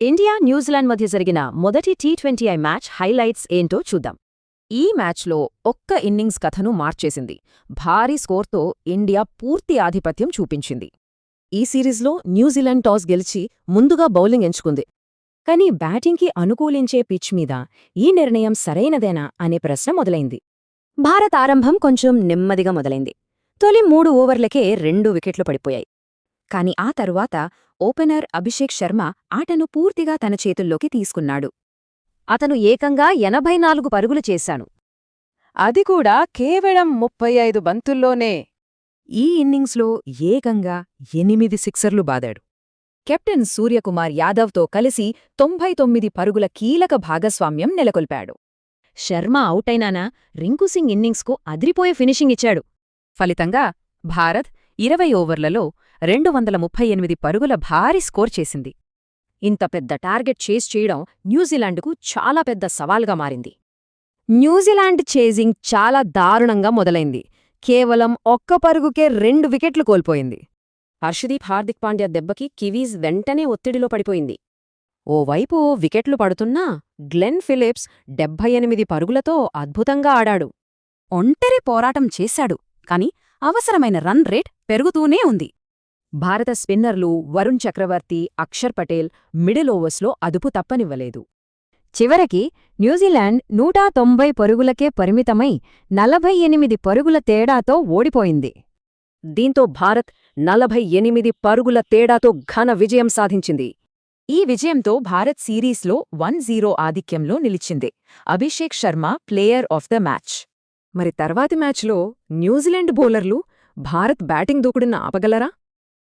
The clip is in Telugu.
ఇండియా న్యూజిలాండ్ మధ్య జరిగిన మొదటి టీ20 మ్యాచ్ హైలైట్స్ ఏంటో చూద్దాం. ఈ మ్యాచ్లో ఒక్క ఇన్నింగ్స్ కథను మార్చేసింది. భారీ స్కోర్తో ఇండియా పూర్తి ఆధిపత్యం చూపించింది. ఈ సిరీస్లో న్యూజిలాండ్ టాస్ గెలిచి ముందుగా బౌలింగ్ ఎంచుకుంది. కానీ బ్యాటింగ్కి అనుకూలించే పిచ్ మీద ఈ నిర్ణయం సరైనదేనా అనే ప్రశ్న మొదలైంది. భారత్ ఆరంభం కొంచెం నెమ్మదిగా మొదలైంది. తొలి 3 ఓవర్లకే 2 వికెట్లు పడిపోయాయి. కాని ఆ తరువాత ఓపెనర్ అభిషేక్ శర్మ ఆటను పూర్తిగా తన చేతుల్లోకి తీసుకున్నాడు. అతను ఏకంగా 84 పరుగులు చేశాడు. అది కూడా కేవలం 35 బంతుల్లోనే. ఈ ఇన్నింగ్స్లో ఏకంగా 8 సిక్సర్లు బాదాడు. కెప్టెన్ సూర్యకుమార్ యాదవ్తో కలిసి 99 పరుగుల కీలక భాగస్వామ్యం నెలకొల్పాడు. శర్మ అవుటైనానా రింకుసింగ్ ఇన్నింగ్స్కు అదిరిపోయే ఫినిషింగ్ ఇచ్చాడు. ఫలితంగా భారత్ 20 ఓవర్లలో 238 పరుగుల భారీ స్కోర్ చేసింది. ఇంత పెద్ద టార్గెట్ చేస్ చేయడం న్యూజిలాండ్కు చాలా పెద్ద సవాల్గా మారింది. న్యూజిలాండ్ చేజింగ్ చాలా దారుణంగా మొదలైంది. కేవలం ఒక్క పరుగుకే 2 వికెట్లు కోల్పోయింది. హర్షదీప్ హార్దిక్ పాండ్యా దెబ్బకి కివీస్ వెంటనే ఒత్తిడిలో పడిపోయింది. ఓవైపు వికెట్లు పడుతున్నా గ్లెన్ ఫిలిప్స్ 78 పరుగులతో అద్భుతంగా ఆడాడు. ఒంటరి పోరాటం చేశాడు, కాని అవసరమైన రన్ రేట్ పెరుగుతూనే ఉంది. భారత స్పిన్నర్లు వరుణ్ చక్రవర్తి, అక్షర్ పటేల్ మిడిల్ ఓవర్స్లో అదుపు తప్పనివ్వలేదు. చివరికి న్యూజిలాండ్ 190 పరుగులకే పరిమితమై 48 పరుగుల తేడాతో ఓడిపోయింది. దీంతో భారత్ 48 పరుగుల తేడాతో ఘన విజయం సాధించింది. ఈ విజయంతో భారత్ సిరీస్లో 1-0 ఆధిక్యంలో నిలిచింది. Abhishek Sharma player of the match. మరి తర్వాతి మ్యాచ్లో న్యూజిలాండ్ బౌలర్లు భారత్ బ్యాటింగ్ దూకుడును ఆపగలరా?